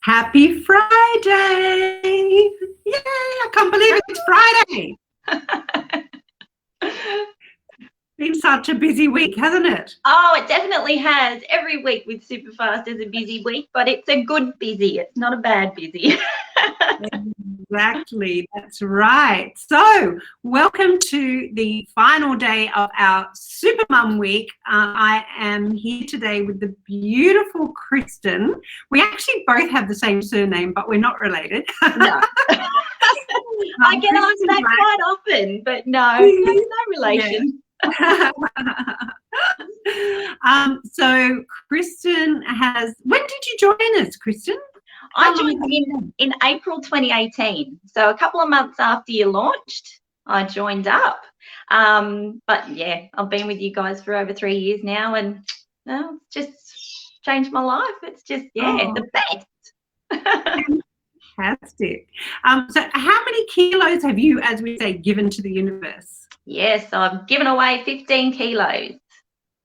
Happy Friday! Yay! I can't believe it's Friday. Been such a busy week, hasn't it? Oh, it definitely has. Every week with Superfast is a busy week, but it's a good busy. It's not a bad busy. Exactly, that's right. So, welcome to the final day of our Super Mum Week. I am here today with the beautiful Kristen. We actually both have the same surname, but we're not related. No. I get asked that quite often, but no relation. Yeah. So Kristen when did you join us, Kristen? I joined in April 2018. So a couple of months after you launched, I joined up. But yeah, I've been with you guys for over 3 years now, and it's just changed my life. It's just, the best. Fantastic. So how many kilos have you, as we say, given to the universe? Yes, I've given away 15 kilos.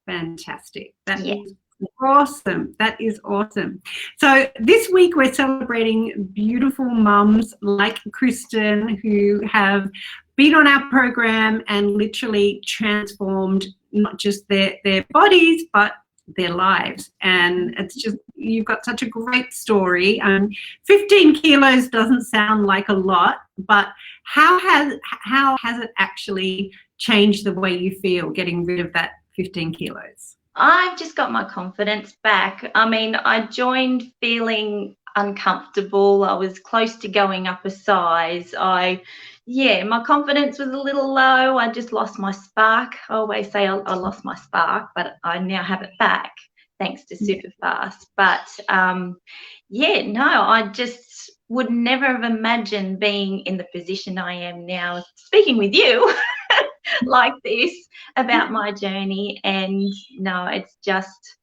Fantastic. That is awesome. That is awesome. So this week we're celebrating beautiful mums like Kristen who have been on our program and literally transformed not just their bodies, but their lives. And it's just, you've got such a great story. 15 kilos doesn't sound like a lot, but how has it actually changed the way you feel getting rid of that 15 kilos? I've just got my confidence back. I mean, I joined feeling uncomfortable. I was close to going up a size. My confidence was a little low. I just lost my spark. I always say I lost my spark, but I now have it back thanks to SuperFast. But I just would never have imagined being in the position I am now, speaking with you like this about my journey. And no, it's just,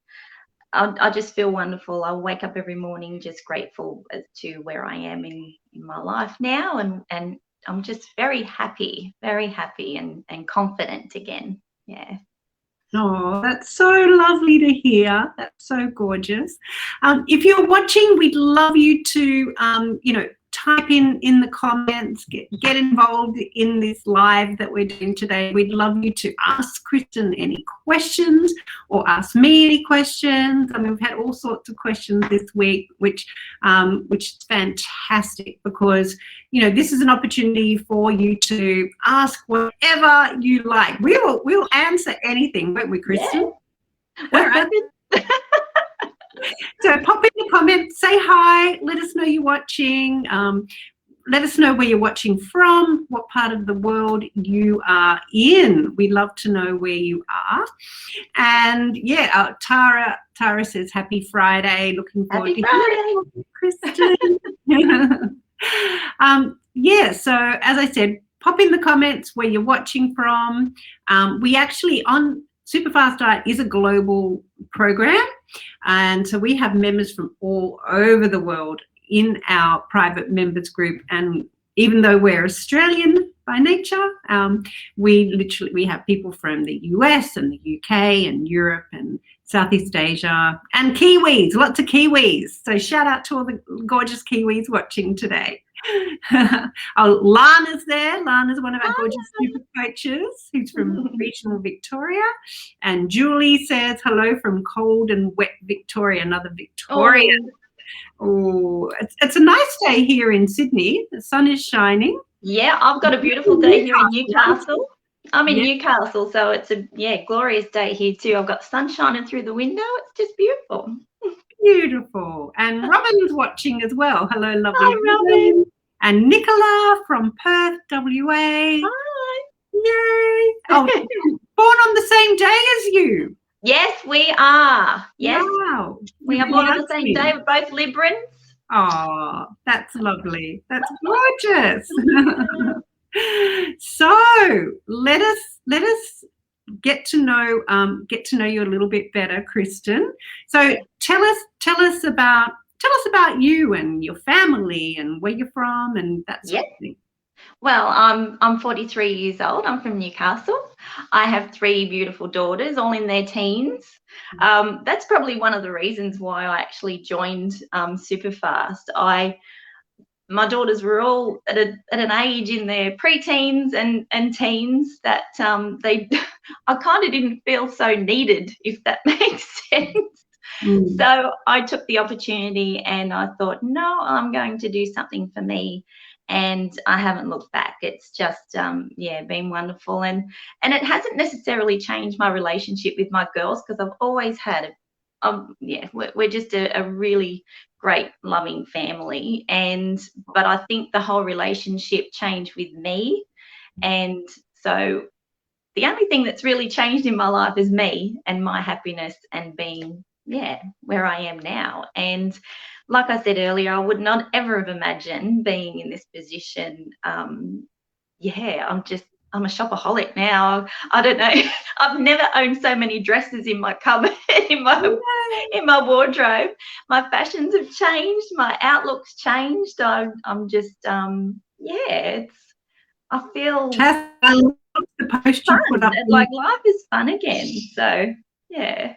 I just feel wonderful. I wake up every morning just grateful as to where I am in my life now, and I'm just very happy and confident again. Yeah. Oh, that's so lovely to hear. That's so gorgeous. If you're watching, we'd love you to, type in the comments, get involved in this live that we're doing today. We'd love you to ask Kristen any questions or ask me any questions. I mean, we've had all sorts of questions this week, which is fantastic because, this is an opportunity for you to ask whatever you like. We'll answer anything, won't we, Kristen? Yeah. We're open. So pop in the comments, say hi, let us know you're watching, let us know where you're watching from, what part of the world you are in. We love to know where you are. And Tara says happy Friday, looking forward to hearing Kristen. So as I said, pop in the comments where you're watching from. We actually, on SuperFastDiet is a global program, and so we have members from all over the world in our private members group. And even though we're Australian by nature, we have people from the US and the UK and Europe and Southeast Asia and Kiwis, lots of Kiwis. So shout out to all the gorgeous Kiwis watching today. Lana's there. Lana's one of our gorgeous super coaches who's from regional Victoria. And Julie says hello from cold and wet Victoria, another Victorian. Oh, it's a nice day here in Sydney. The sun is shining. Yeah, I've got a beautiful day here in Newcastle. I'm in Newcastle, so it's a glorious day here too. I've got sun shining through the window. It's just beautiful. Beautiful. And Robin's watching as well. Hello, lovely. Hi, Robin. And Nicola from Perth, WA. Hi. Yay. Oh, born on the same day as you. Yes, we are. Yes. Wow. We are born on the same day. We're both Librans. Oh, that's lovely. That's gorgeous. So let us get to know you a little bit better, Kristen. So tell us about you and your family and where you're from and that sort of thing. Well, I'm 43 years old. I'm from Newcastle. I have three beautiful daughters, all in their teens. That's probably one of the reasons why I actually joined Superfast. My daughters were all at an age in their preteens and teens that they I kind of didn't feel so needed, if that makes sense. Mm. So I took the opportunity and I thought, no, I'm going to do something for me. And I haven't looked back. It's just, yeah, been wonderful. And it hasn't necessarily changed my relationship with my girls, because I've always had, yeah, we're just a really great, loving family. But I think the whole relationship changed with me. And so the only thing that's really changed in my life is me and my happiness and being, yeah, where I am now. And like I said earlier, I would not ever have imagined being in this position. Yeah, I'm a shopaholic now. I don't know. I've never owned so many dresses in my cupboard, in my wardrobe. My fashions have changed. My outlook's changed. I'm just, yeah, I feel Tess, I love the post you put fun. up. Like, life is fun again. So yeah.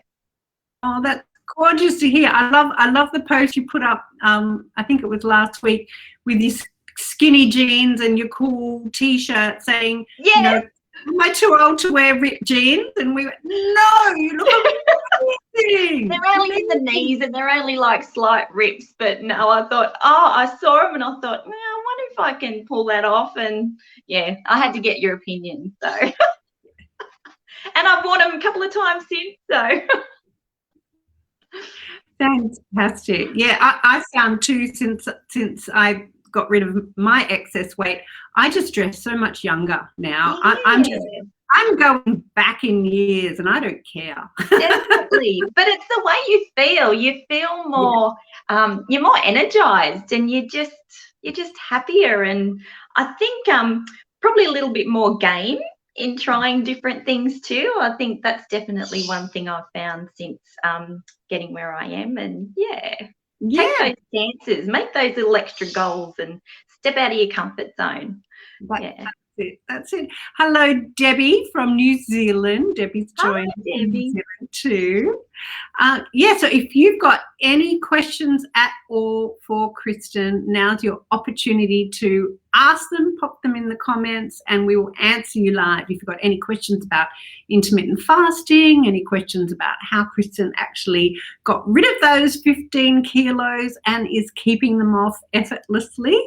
Oh, that's gorgeous to hear. I love the post you put up. I think it was last week, with your skinny jeans and your cool T-shirt saying, you know, Yes. am I too old to wear ripped jeans? And we went, no, you look amazing. They're only in the knees and they're only like slight rips. But no, I thought, oh, I saw them and I thought, well, I wonder if I can pull that off. And yeah, I had to get your opinion. So, and I've worn them a couple of times since. So, Fantastic. Yeah, I found too, since I got rid of my excess weight, I just dress so much younger now. yeah. I'm going back in years and I don't care. Definitely. But it's the way you feel. You feel more, you're more energized and you're just happier. And I think probably a little bit more game in trying different things too. I think that's definitely one thing I've found since getting where I am. And yeah, take Yeah. those chances, make those little extra goals and step out of your comfort zone. Yeah. That's it. Hello, Debbie from New Zealand. Debbie's joined Hi, from New Debbie. Zealand too. Yeah, so if you've got any questions at all for Kristen, now's your opportunity to ask them, pop them in the comments, and we will answer you live. If you've got any questions about intermittent fasting, any questions about how Kristen actually got rid of those 15 kilos and is keeping them off effortlessly,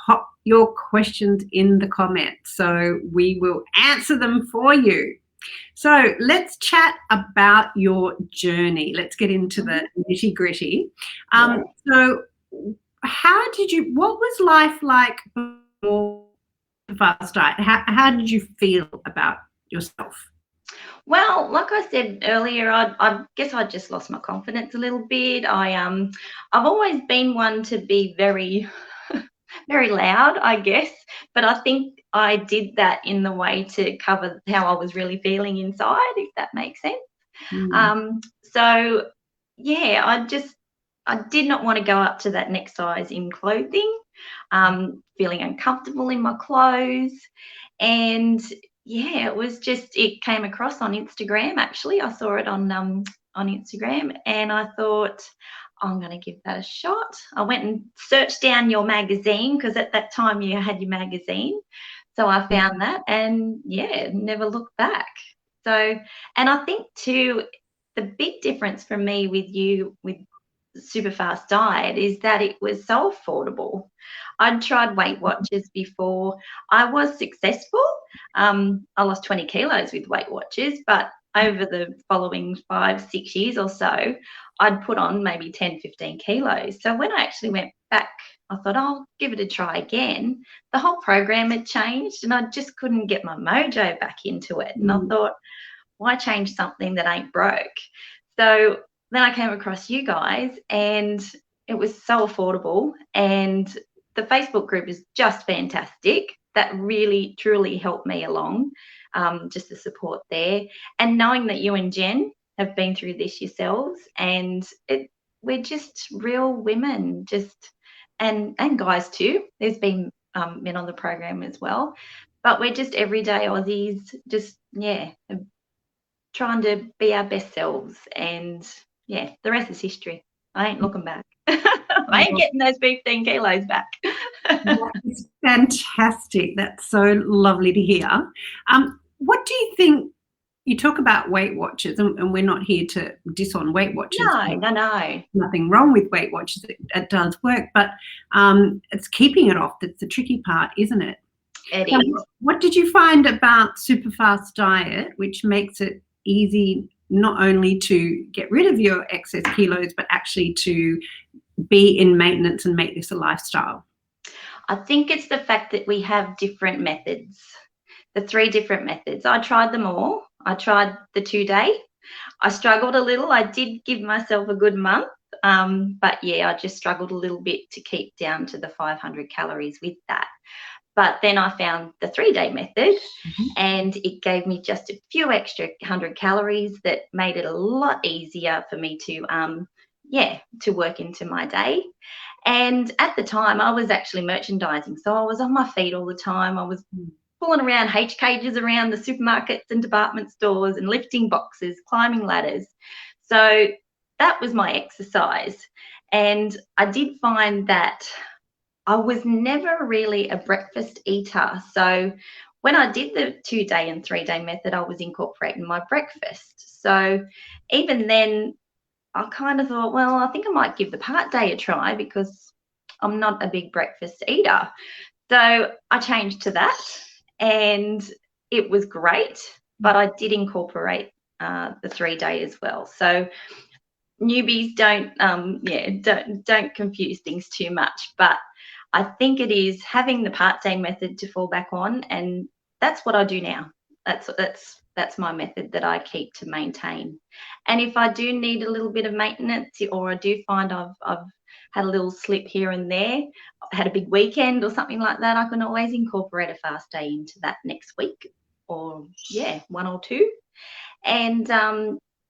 pop your questions in the comments so we will answer them for you. So let's chat about your journey. Let's get into the nitty gritty. So what was life like before the fast diet? How did you feel about yourself? Well, like I said earlier, I guess I just lost my confidence a little bit. I've always been one to be very, very loud, I guess, but I think I did that in the way to cover how I was really feeling inside, if that makes sense. So yeah, I did not want to go up to that next size in clothing, feeling uncomfortable in my clothes. And yeah, it came across on Instagram. Actually, I saw it on Instagram and I thought, I'm going to give that a shot. I went and searched down your magazine, because at that time you had your magazine. So I found that and yeah, never looked back. So, and I think too, the big difference for me with SuperFastDiet is that it was so affordable. I'd tried Weight Watchers before. I was successful. I lost 20 kilos with Weight Watchers, but over the following 5-6 years or so, I'd put on maybe 10-15 kilos. So when I actually went back, I thought, I'll give it a try again. The whole program had changed and I just couldn't get my mojo back into it. And I thought, why change something that ain't broke? So then I came across you guys and it was so affordable, and the Facebook group is just fantastic. That really, truly helped me along, just the support there. And knowing that you and Jen have been through this yourselves, and we're just real women, and guys too. There's been men on the program as well. But we're just everyday Aussies, just, trying to be our best selves. And, the rest is history. I ain't looking back. I ain't getting those 15 kilos back. That is fantastic. That's so lovely to hear. What do you think? You talk about Weight Watchers, and we're not here to diss on Weight Watchers. No. Nothing wrong with Weight Watchers. It does work, but it's keeping it off that's the tricky part, isn't it? It is. What did you find about SuperFastDiet, which makes it easy not only to get rid of your excess kilos, but actually to be in maintenance and make this a lifestyle? I think it's the fact that we have different methods, the 3 different methods. I tried them all. I tried the 2-day. I struggled a little. I did give myself a good month, but I just struggled a little bit to keep down to the 500 calories with that. But then I found the 3-day method, and it gave me just a few extra 100 calories that made it a lot easier for me to work into my day. And at the time, I was actually merchandising, so I was on my feet all the time. I was pulling around H cages around the supermarkets and department stores and lifting boxes, climbing ladders. So that was my exercise. And I did find that I was never really a breakfast eater. So when I did the 2-day and 3-day method, I was incorporating my breakfast. So even then, I kind of thought, well, I think I might give the part day a try because I'm not a big breakfast eater. So I changed to that, and it was great, but I did incorporate the 3-day as well. So newbies don't confuse things too much, but I think it is having the part day method to fall back on, and that's what I do now. That's my method that I keep to maintain. And if I do need a little bit of maintenance, or I do find I've had a little slip here and there, had a big weekend or something like that, I can always incorporate a fast day into that next week, or 1 or 2. And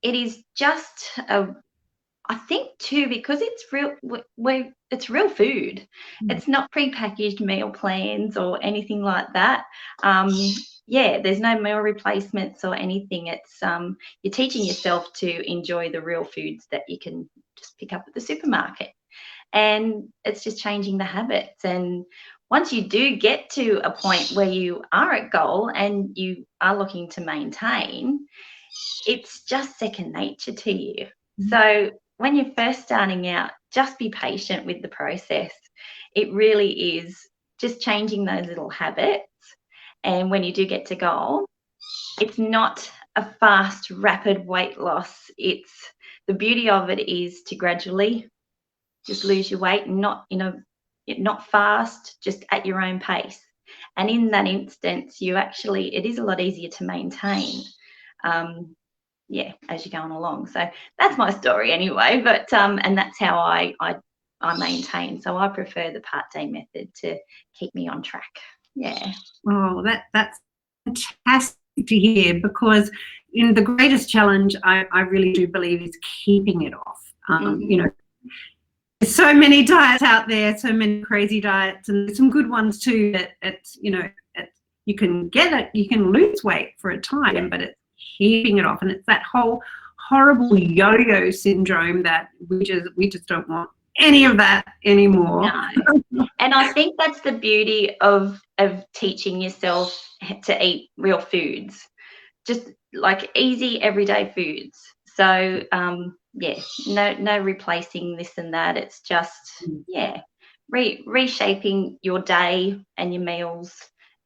it is just I think too, because it's real food. It's not prepackaged meal plans or anything like that. There's no meal replacements or anything. It's you're teaching yourself to enjoy the real foods that you can just pick up at the supermarket. And it's just changing the habits. And once you do get to a point where you are at goal and you are looking to maintain, it's just second nature to you. So when you're first starting out, just be patient with the process. It really is just changing those little habits. And when you do get to goal, it's not a fast, rapid weight loss. It's the beauty of it is to gradually just lose your weight, not fast, just at your own pace. And in that instance, it is a lot easier to maintain. As you're going along. So that's my story anyway, but and that's how I maintain. So I prefer the part day method to keep me on track. Oh, that's fantastic to hear, because the greatest challenge I really do believe is keeping it off. There's so many diets out there, so many crazy diets, and there's some good ones too. You can get it, you can lose weight for a time, but it's keeping it off. And it's that whole horrible yo-yo syndrome that we just don't want any of that anymore. No. And I think that's the beauty of teaching yourself to eat real foods, just like easy everyday foods. So no replacing this and that. It's just reshaping your day and your meals.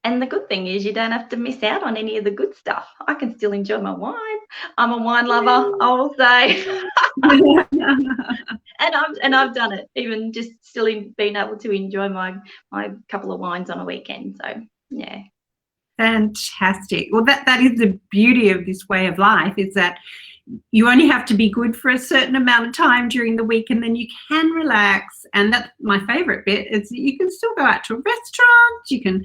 And the good thing is you don't have to miss out on any of the good stuff. I can still enjoy my wine. I'm a wine lover, I will say. and I've done it, even just still being able to enjoy my couple of wines on a weekend. So, yeah. Fantastic. Well, that is the beauty of this way of life, is that you only have to be good for a certain amount of time during the week, and then you can relax. And that's my favorite bit, is that you can still go out to a restaurant, you can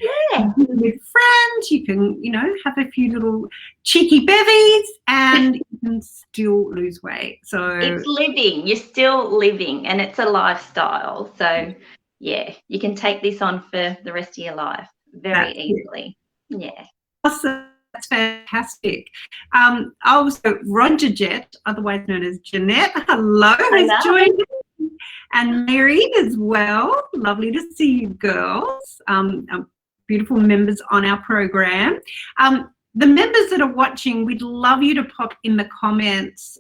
be with friends, you can, have a few little cheeky bevies, and you can still lose weight. So it's living. You're still living, and it's a lifestyle. So yeah, you can take this on for the rest of your life very easily. Yeah. Awesome. That's fantastic. Also, Roger Jet, otherwise known as Jeanette, hello, has joined us. And Mary as well. Lovely to see you girls. Beautiful members on our program. The members that are watching, we'd love you to pop in the comments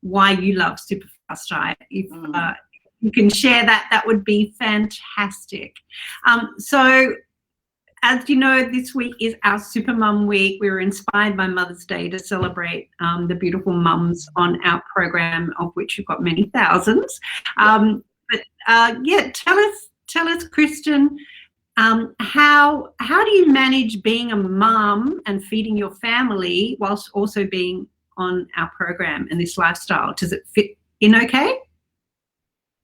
why you love SuperFastDiet. If you can share that, that would be fantastic. So, as you know, this week is our Super Mum Week. We were inspired by Mother's Day to celebrate the beautiful mums on our program, of which we've got many thousands. Yeah, tell us, Kristen, how do you manage being a mum and feeding your family whilst also being on our program and this lifestyle? Does it fit in okay?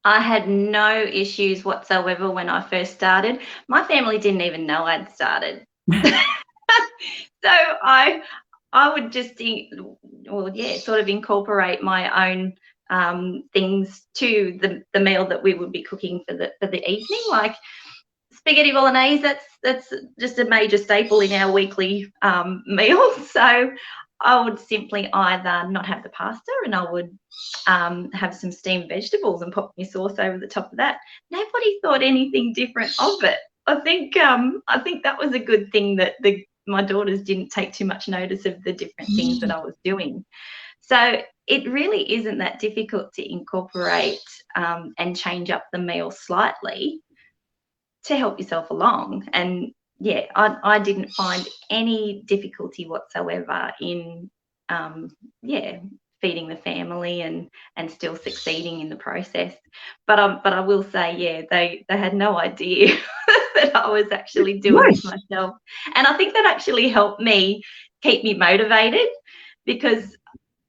I had no issues whatsoever when I first started. My family didn't even know I'd started. So I would just think, well, yeah, sort of incorporate my own things to the meal that we would be cooking for the evening, like spaghetti bolognese. That's just a major staple in our weekly meal. So I would simply either not have the pasta, and I would have some steamed vegetables and pop my sauce over the top of that. Nobody thought anything different of it. I think that was a good thing, that my daughters didn't take too much notice of the different things that I was doing. So it really isn't that difficult to incorporate and change up the meal slightly to help yourself along. And yeah, I didn't find any difficulty whatsoever in feeding the family and still succeeding in the process. But I will say, yeah, they had no idea that I was actually doing it myself. And I think that actually helped me keep me motivated, because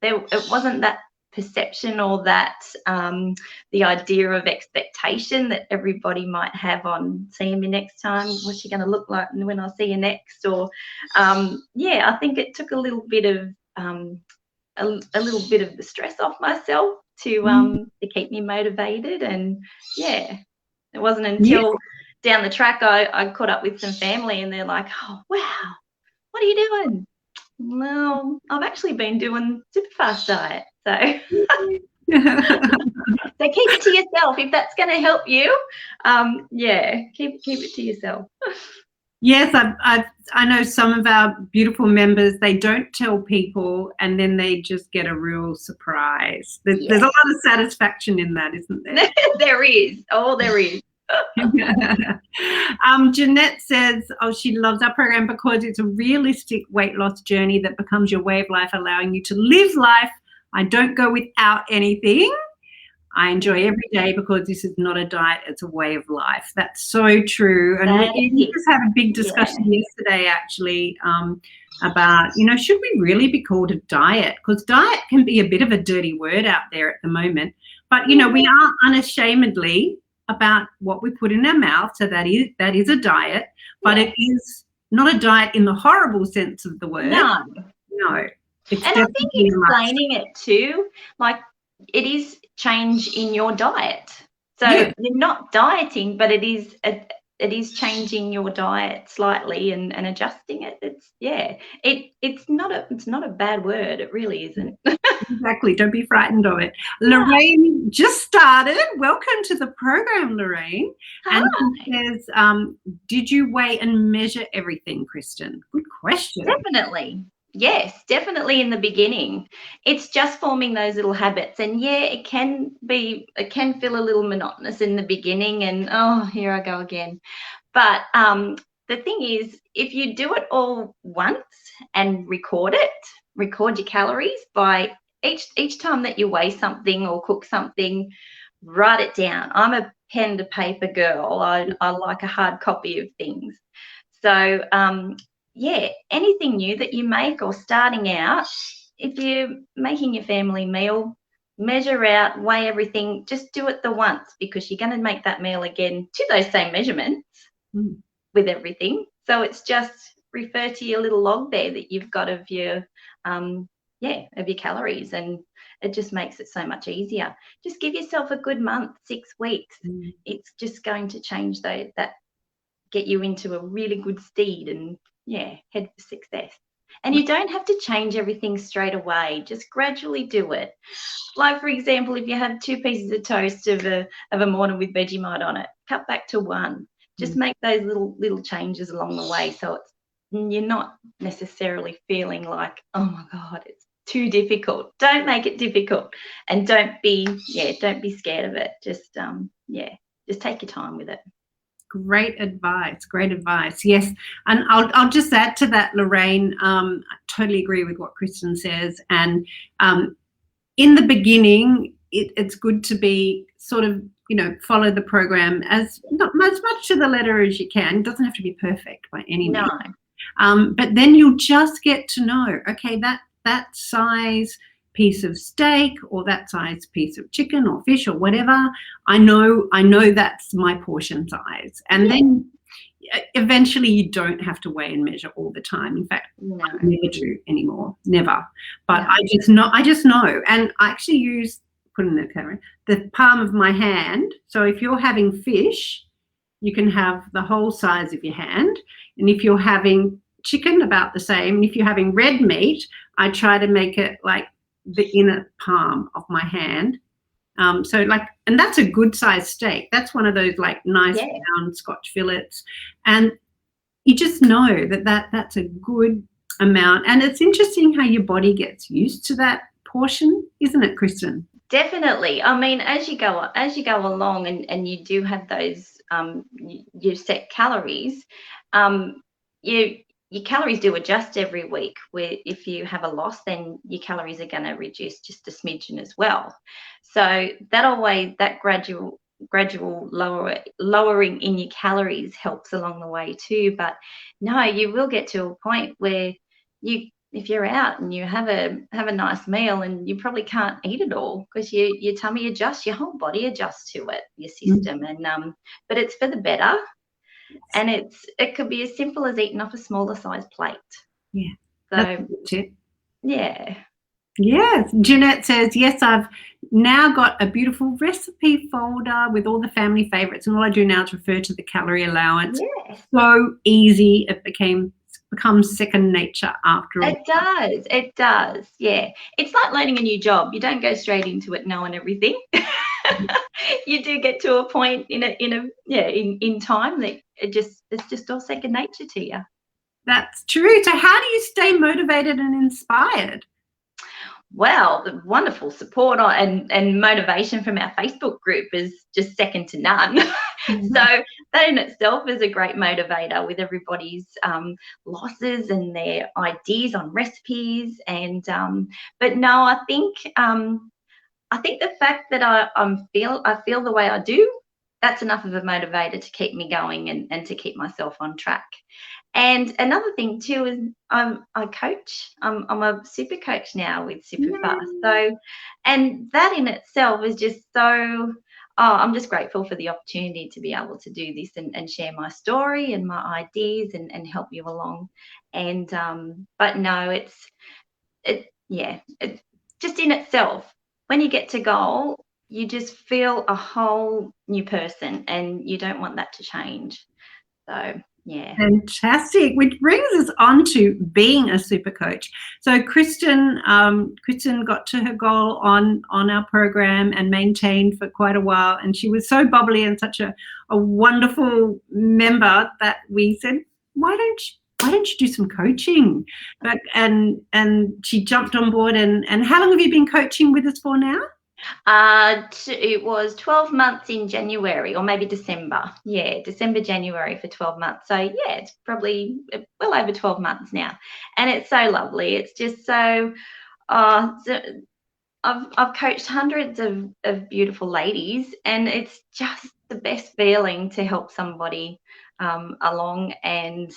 it wasn't that perception or that the idea of expectation that everybody might have on seeing me next time. What's she going to look like when I see you next? Or I think it took a little bit of the stress off myself to keep me motivated. And yeah, it wasn't until down the track I caught up with some family, and they're like, oh wow, what are you doing? Well, I've actually been doing SuperFastDiet. So so keep it to yourself if that's going to help you. Keep it to yourself. Yes, I know some of our beautiful members, they don't tell people, and then they just get a real surprise. There's a lot of satisfaction in that, isn't there? There is. Oh, there is. Jeanette says, she loves our program because it's a realistic weight loss journey that becomes your way of life, allowing you to live life. I don't go without anything. I enjoy every day because this is not a diet, it's a way of life. That's so true. And we just had a big discussion yesterday, actually, about, should we really be called a diet? Because diet can be a bit of a dirty word out there at the moment. But, we are unashamedly about what we put in our mouth. So that is a diet, but it is not a diet in the horrible sense of the word. No. And I think explaining it too, like, it is change in your diet. So you're not dieting, but it is changing your diet slightly and adjusting it. It's not a bad word. It really isn't. Exactly. Don't be frightened of it. Lorraine just started. Welcome to the program, Lorraine. Hi. And she says, did you weigh and measure everything, Kristen? Good question. Definitely. Yes, definitely in the beginning. It's just forming those little habits. And it can feel a little monotonous in the beginning, and here I go again. But the thing is, if you do it all once and record your calories by each time that you weigh something or cook something, write it down. I'm a pen to paper girl. I like a hard copy of things. So anything new that you make or starting out, if you're making your family meal, measure out, weigh everything, just do it the once, because you're going to make that meal again to those same measurements with everything. So it's just refer to your little log there that you've got of your calories, and it just makes it so much easier. Just give yourself a good month, 6 weeks. It's just going to change that, get you into a really good steed and, head for success. And you don't have to change everything straight away. Just gradually do it. Like, for example, if you have 2 pieces of toast of a morning with Vegemite on it, cut back to 1. Just make those little changes along the way, so you're not necessarily feeling like, oh my God, it's too difficult. Don't make it difficult, and don't be scared of it. Just just take your time with it. Great advice. Yes, and I'll just add to that, Lorraine. I totally agree with what Kristen says, and in the beginning, it's good to be sort of, follow the program as much to the letter as you can. It doesn't have to be perfect by any means. No. But then you'll just get to know, okay, that size piece of steak or that size piece of chicken or fish or whatever, I know that's my portion size. And then eventually you don't have to weigh and measure all the time. In fact, I never do anymore, never. But I just know. And I actually put in the palm of my hand. So if you're having fish, you can have the whole size of your hand. And if you're having chicken, about the same. And if you're having red meat, I try to make it like the inner palm of my hand. And that's a good size steak. That's one of those like nice round Scotch fillets. And you just know that's a good amount. And it's interesting how your body gets used to that portion, isn't it, Kristen? Definitely. I mean, as you go along and you do have those your set calories, your calories do adjust every week. Where if you have a loss, then your calories are going to reduce just a smidgen as well. So that gradual lowering in your calories helps along the way too. But no, you will get to a point where if you're out and you have a nice meal and you probably can't eat it all because your tummy adjusts, your whole body adjusts to it, your system, and but it's for the better. And it could be as simple as eating off a smaller size plate. Yeah. So yeah. Yes. Jeanette says, yes, I've now got a beautiful recipe folder with all the family favorites, and all I do now is refer to the calorie allowance. Yes. So easy. It becomes second nature after all. It does. Yeah. It's like learning a new job. You don't go straight into it knowing everything. You do get to a point in time that it's just all second nature to you. That's true. So how do you stay motivated and inspired? Well, the wonderful support and motivation from our Facebook group is just second to none. So that in itself is a great motivator, with everybody's losses and their ideas on recipes. And but no, I think the fact that I feel the way I do, that's enough of a motivator to keep me going and to keep myself on track. And another thing too is I coach. I'm a super coach now with SuperFast. So, and that in itself is just so. I'm just grateful for the opportunity to be able to do this and share my story and my ideas and help you along. And but no, it just in itself, when you get to goal, you just feel a whole new person, and you don't want that to change. So yeah. Fantastic. Which brings us on to being a super coach. So Kristen got to her goal on our program and maintained for quite a while. And she was so bubbly and such a wonderful member that we said, why don't you do some coaching? And she jumped on board. And how long have you been coaching with us for now? It was 12 months in January, or maybe December. Yeah, December, January for 12 months. So yeah, it's probably well over 12 months now, and it's so lovely. It's just so. I've coached hundreds of beautiful ladies, and it's just the best feeling to help somebody along, and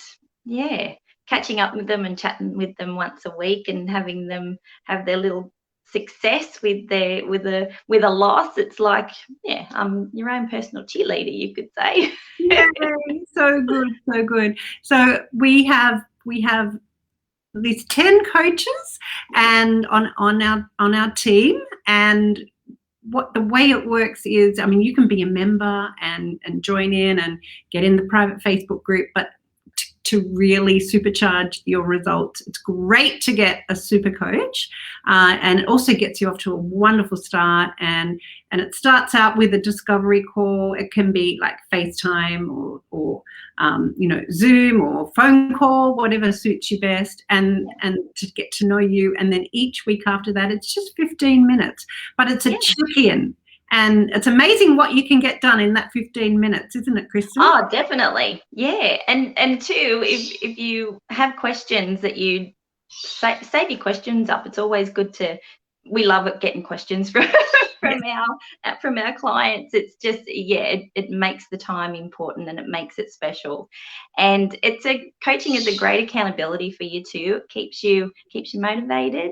yeah, catching up with them and chatting with them once a week and having them have their little success with a loss. It's like, yeah, your own personal cheerleader, you could say. Yay, so good. So we have least 10 coaches and on our team, and what the way it works is, I mean, you can be a member and join in and get in the private Facebook group, but to really supercharge your results, it's great to get a super coach, and it also gets you off to a wonderful start. And it starts out with a discovery call. It can be like FaceTime or Zoom or phone call, whatever suits you best, and to get to know you. And then each week after that, it's just 15 minutes, but it's a check-in. And it's amazing what you can get done in that 15 minutes, isn't it, Kristen? Oh, definitely. Yeah. And too, if you have questions that you save your questions up, it's always good to, we love it getting questions from our clients. It's just, it makes the time important and it makes it special. And coaching is a great accountability for you too. It keeps you motivated.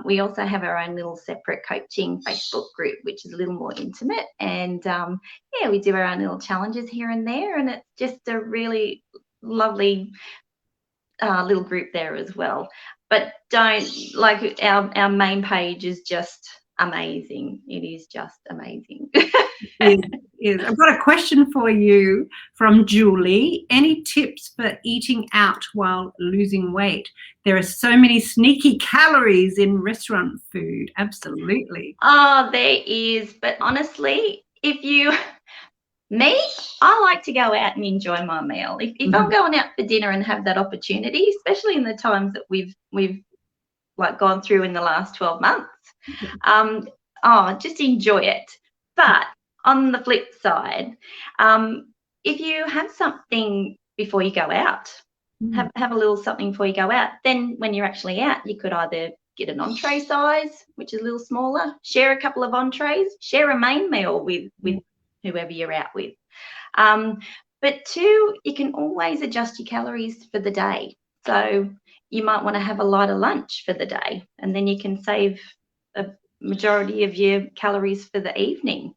We also have our own little separate coaching Facebook group, which is a little more intimate. And we do our own little challenges here and there. And it's just a really lovely little group there as well. But our main page is just amazing. It is just amazing. It is. I've got a question for you from Julie. Any tips for eating out while losing weight? There are so many sneaky calories in restaurant food. Absolutely. Oh, there is. But honestly, I like to go out and enjoy my meal. If I'm going out for dinner and have that opportunity, especially in the times that we've like gone through in the last 12 months, just enjoy it. But on the flip side, if you have something before you go out, have a little something before you go out, then when you're actually out, you could either get an entree size, which is a little smaller, share a couple of entrees, share a main meal with whoever you're out with. But two, you can always adjust your calories for the day. So you might want to have a lighter lunch for the day, and then you can save a majority of your calories for the evening.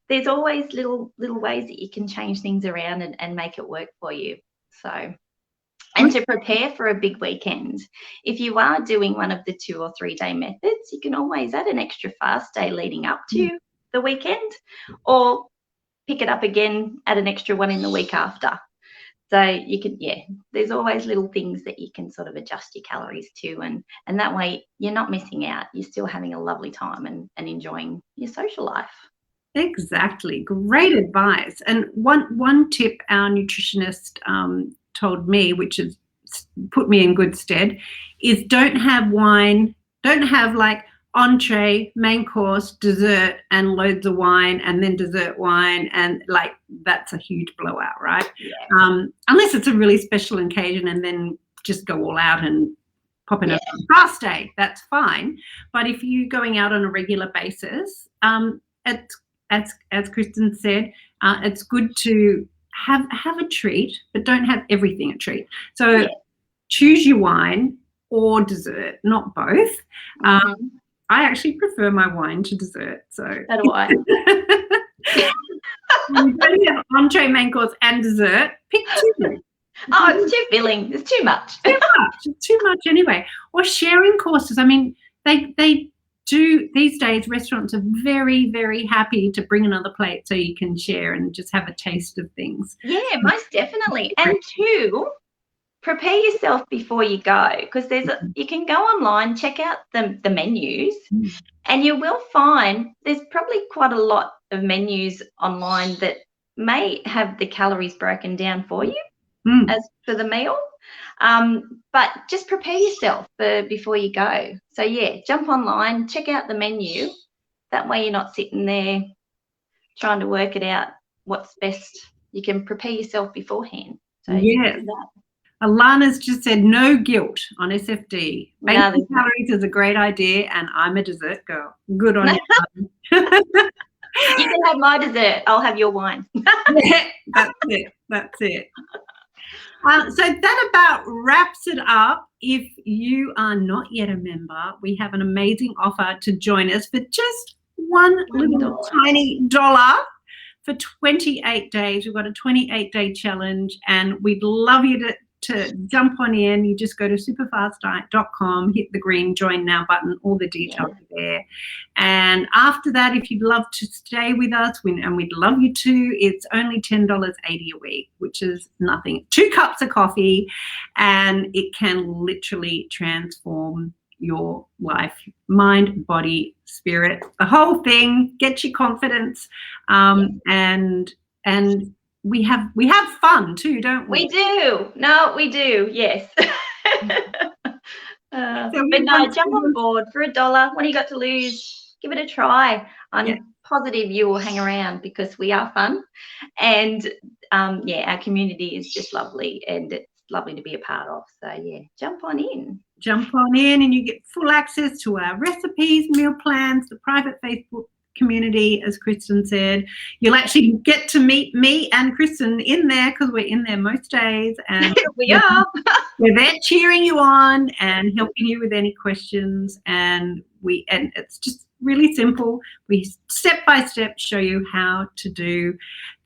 There's always little ways that you can change things around and make it work for you. So, and to prepare for a big weekend, if you are doing one of the 2 or 3 day methods, you can always add an extra fast day leading up to the weekend, or pick it up again, add an extra one in the week after. So you can, there's always little things that you can sort of adjust your calories to, and that way you're not missing out. You're still having a lovely time and enjoying your social life. Exactly. Great advice. And one tip our nutritionist told me, which has put me in good stead, is don't have wine, don't have like entree, main course, dessert, and loads of wine, and then dessert wine, and like that's a huge blowout, right? Yeah. Unless it's a really special occasion, and then just go all out and pop in a fast day, that's fine. But if you're going out on a regular basis, it's, as Kristen said, it's good to have a treat, but don't have everything a treat. So choose your wine or dessert, not both. I actually prefer my wine to dessert. So do I. You don't have entree, main course, and dessert. Pick 2. Oh, it's too filling. It's too much. It's too much anyway. Or sharing courses. I mean, they do these days. Restaurants are very, very happy to bring another plate so you can share and just have a taste of things. Yeah, most definitely. And 2, prepare yourself before you go, because you can go online, check out the menus, and you will find there's probably quite a lot of menus online that may have the calories broken down for you as for the meal. But just prepare yourself before you go. So jump online, check out the menu. That way you're not sitting there trying to work it out what's best. You can prepare yourself beforehand. So Alana's just said no guilt on SFD. Baking calories is a great idea, and I'm a dessert girl. Good on you. You can have my dessert. I'll have your wine. That's it. So that about wraps it up. If you are not yet a member, we have an amazing offer to join us for just $1 little tiny dollar. For 28 days. We've got a 28-day challenge, and we'd love you to jump on in, you just go to superfastdiet.com, hit the green join now button, all the details are there. And after that, if you'd love to stay with us, and we'd love you to, it's only $10.80 a week, which is nothing. 2 cups of coffee, and it can literally transform your life, mind, body, spirit, the whole thing. Get your confidence, and we have fun too, don't we? We do. No, we do. Yes. But no, jump on board for $1. What do you got to lose? Give it a try. I'm positive you will hang around because we are fun, and our community is just lovely, and it's lovely to be a part of. So jump on in. Jump on in, and you get full access to our recipes, meal plans, the private Facebook community, as Kristen said. You'll actually get to meet me and Kristen in there because we're in there most days, and we are. We're there cheering you on and helping you with any questions, and it's just really simple. We step by step show you how to do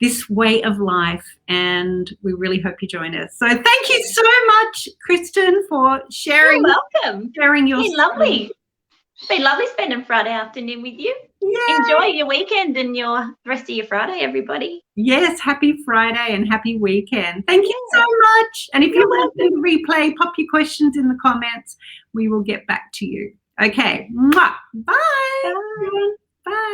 this way of life, and we really hope you join us. So thank you so much, Kristen, for sharing. You're welcome. Sharing your story. Lovely. It's been lovely spending Friday afternoon with you. Yeah. Enjoy your weekend and the rest of your Friday, everybody. Yes, happy Friday and happy weekend. Thank you so much. And if you want to replay, pop your questions in the comments. We will get back to you. Okay. Mwah. Bye. Bye. Bye.